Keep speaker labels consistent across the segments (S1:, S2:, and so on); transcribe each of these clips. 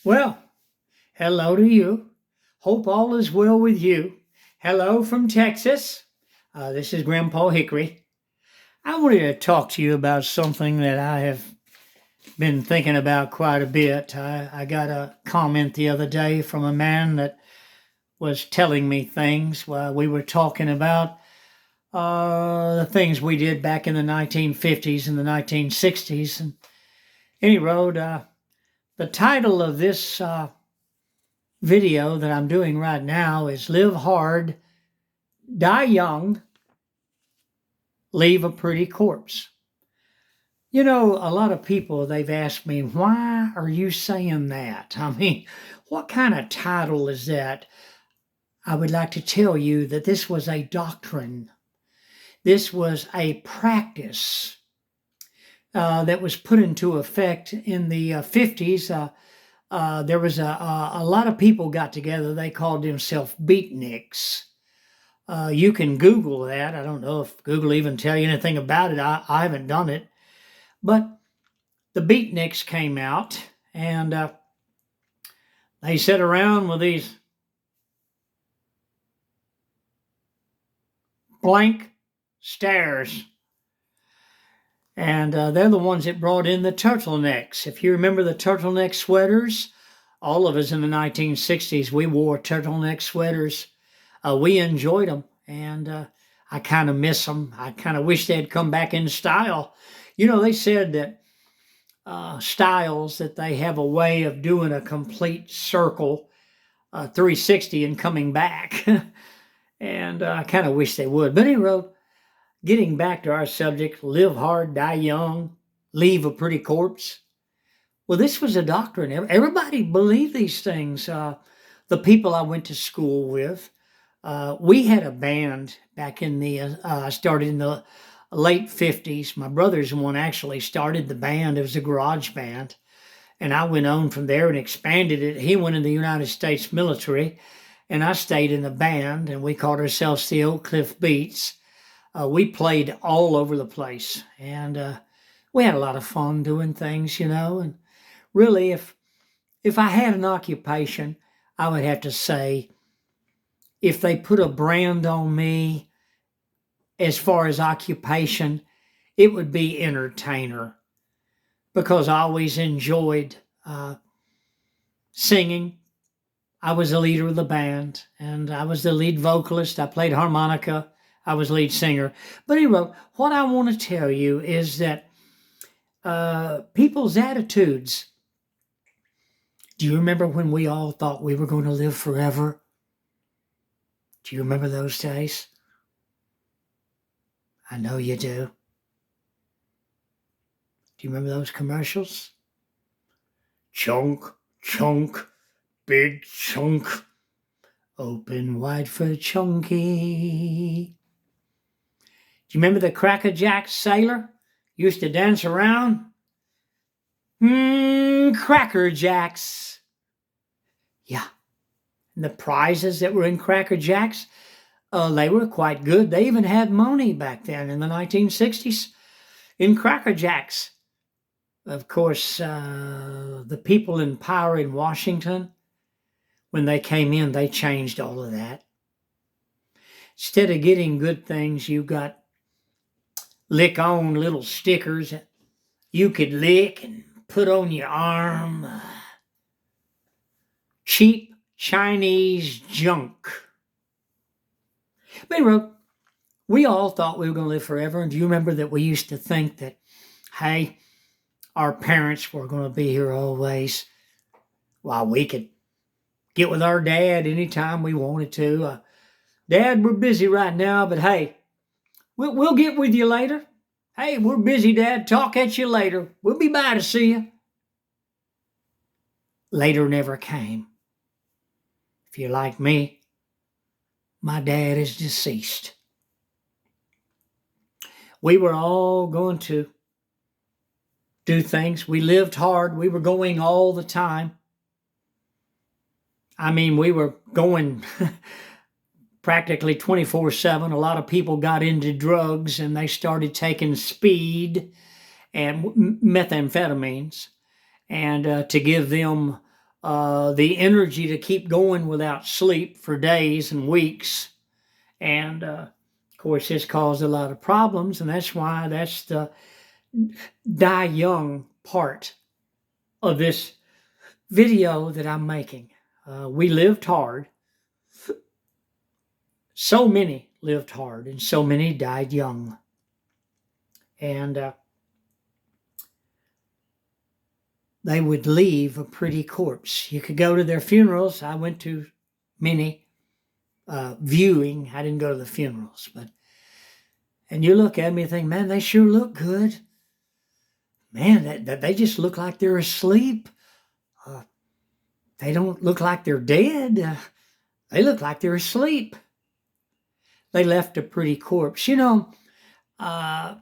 S1: Well, hello to you. Hope all is well with you. Hello from Texas. This is Grandpa Hickory. I wanted to talk to you about something that I have been thinking about quite a bit. I got a comment the other day from a man that was telling me things while we were talking about the things we did back in the 1950s and the 1960s. And he wrote, the title of this video that I'm doing right now is Live Hard, Die Young, Leave a Pretty Corpse. You know, a lot of people, they've asked me, why are you saying that? I mean, what kind of title is that? I would like to tell you that this was a doctrine. This was a practice that was put into effect in the 50s. There was a lot of people got together. They called themselves beatniks. You can Google that. I don't know if Google even tell you anything about it. I haven't done it. But the beatniks came out and they sat around with these blank stares. And they're the ones that brought in the turtlenecks. If you remember the turtleneck sweaters, all of us in the 1960s, we wore turtleneck sweaters. We enjoyed them, and I kind of miss them. I kind of wish they'd come back in style. You know, they said that styles, that they have a way of doing a complete circle, 360 and coming back. And I kind of wish they would. But anyway, getting back to our subject, live hard, die young, leave a pretty corpse. Well, this was a doctrine. Everybody believed these things. The people I went to school with, we had a band back in I started in the late 50s. My brother's the one actually started the band. It was a garage band. And I went on from there and expanded it. He went in the United States military, and I stayed in the band, and we called ourselves the Oak Cliff Beats. We played all over the place, and we had a lot of fun doing things, you know. And really, if I had an occupation, I would have to say, if they put a brand on me as far as occupation, it would be entertainer, because I always enjoyed singing. I was the leader of the band, and I was the lead vocalist. I played harmonica. I was lead singer. But anyway, what I want to tell you is that people's attitudes. Do you remember when we all thought we were going to live forever? Do you remember those days? I know you do. Do you remember those commercials? Chunk, chunk, big chunk, open wide for Chunky. Do you remember the Cracker Jack sailor used to dance around? Cracker Jacks. Yeah. And the prizes that were in Cracker Jacks, they were quite good. They even had money back then in the 1960s in Cracker Jacks. Of course, the people in power in Washington, when they came in, they changed all of that. Instead of getting good things, you got lick on little stickers that you could lick and put on your arm. Cheap Chinese junk. But anyway, we all thought we were going to live forever. And do you remember that we used to think that, hey, our parents were going to be here always? Well, we could get with our dad anytime we wanted to. Dad, we're busy right now, but hey, we'll get with you later. Hey, we're busy, Dad. Talk at you later. We'll be by to see you. Later never came. If you're like me, my dad is deceased. We were all going to do things. We lived hard. We were going all the time. I mean, we were going practically 24/7. A lot of people got into drugs and they started taking speed and methamphetamines, and to give them the energy to keep going without sleep for days and weeks. And of course, it's caused a lot of problems, and that's the die young part of this video that I'm making. We lived hard. So many lived hard, and so many died young. And they would leave a pretty corpse. You could go to their funerals. I went to many viewing. I didn't go to the funerals, and you look at me and think, man, they sure look good. Man, they just look like they're asleep. They don't look like they're dead. They look like they're asleep. They left a pretty corpse. I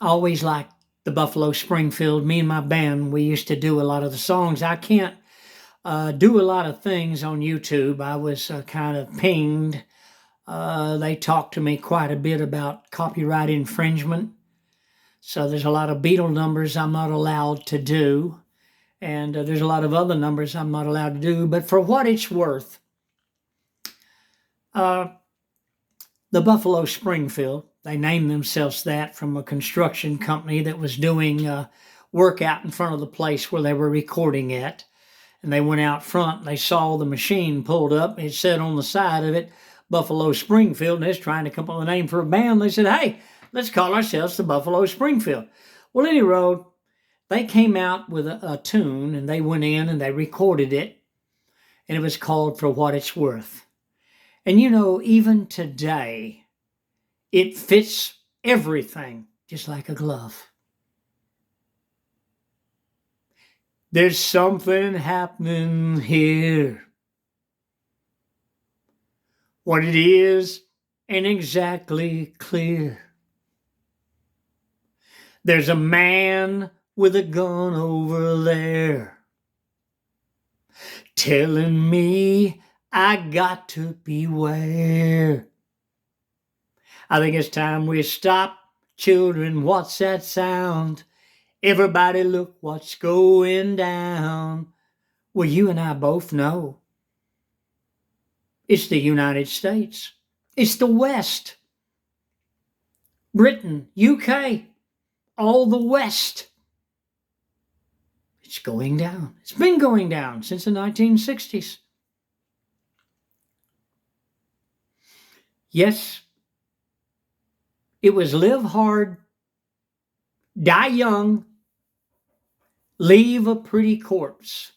S1: always liked the Buffalo Springfield. Me and my band, we used to do a lot of the songs. I can't do a lot of things on YouTube. I was kind of pinged. They talked to me quite a bit about copyright infringement. So there's a lot of Beatle numbers I'm not allowed to do. And there's a lot of other numbers I'm not allowed to do. But for what it's worth, the Buffalo Springfield, they named themselves that from a construction company that was doing work out in front of the place where they were recording it. And they went out front and they saw the machine pulled up. It said on the side of it, Buffalo Springfield, and they're trying to come up with a name for a band. They said, hey, let's call ourselves the Buffalo Springfield. Well, anyway, they came out with a tune, and they went in and they recorded it, and it was called For What It's Worth. And even today, it fits everything just like a glove. There's something happening here. What it is ain't exactly clear. There's a man with a gun over there telling me I got to beware. I think it's time we stop. Children, what's that sound? Everybody look what's going down. Well, you and I both know it's the United States. It's the West. Britain, UK, all the West. It's going down. It's been going down since the 1960s. Yes, it was live hard, die young, leave a pretty corpse.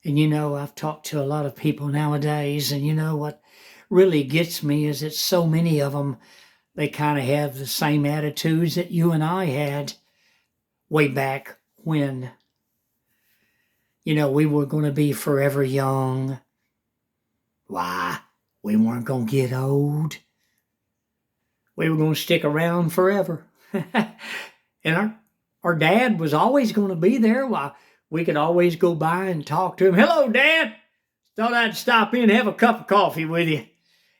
S1: And I've talked to a lot of people nowadays, and what really gets me is that so many of them, they kind of have the same attitudes that you and I had way back when, we were going to be forever young. Why? We weren't going to get old. We were going to stick around forever. And our dad was always going to be there. Why? We could always go by and talk to him. Hello, Dad. Thought I'd stop in and have a cup of coffee with you.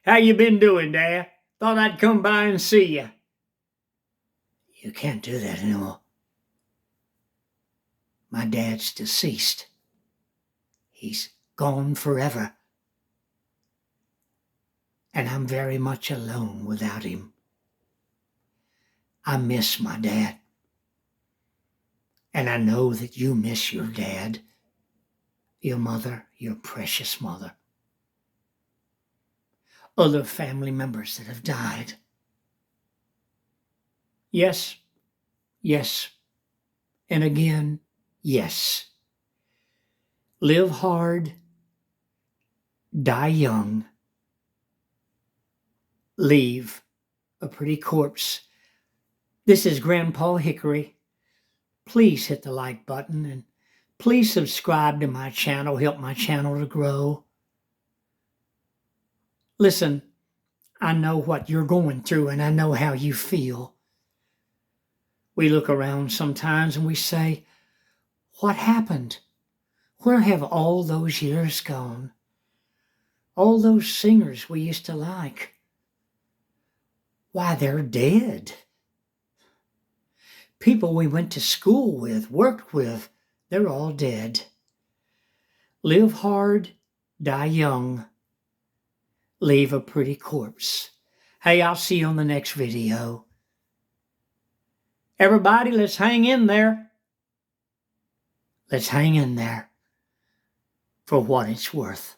S1: How you been doing, Dad? Thought I'd come by and see you. You can't do that anymore. My dad's deceased. He's gone forever. And I'm very much alone without him. I miss my dad. And I know that you miss your dad, your mother, your precious mother. Other family members that have died. Yes, yes, and again, yes. Live hard, die young, leave a pretty corpse. This is Grandpa Hickory. Please hit the like button and please subscribe to my channel. Help my channel to grow. Listen, I know what you're going through and I know how you feel. We look around sometimes and we say, what happened? Where have all those years gone? All those singers we used to like. Why, they're dead. People we went to school with, worked with, they're all dead. Live hard, die young, leave a pretty corpse. Hey, I'll see you on the next video. Everybody, let's hang in there. Let's hang in there for what it's worth.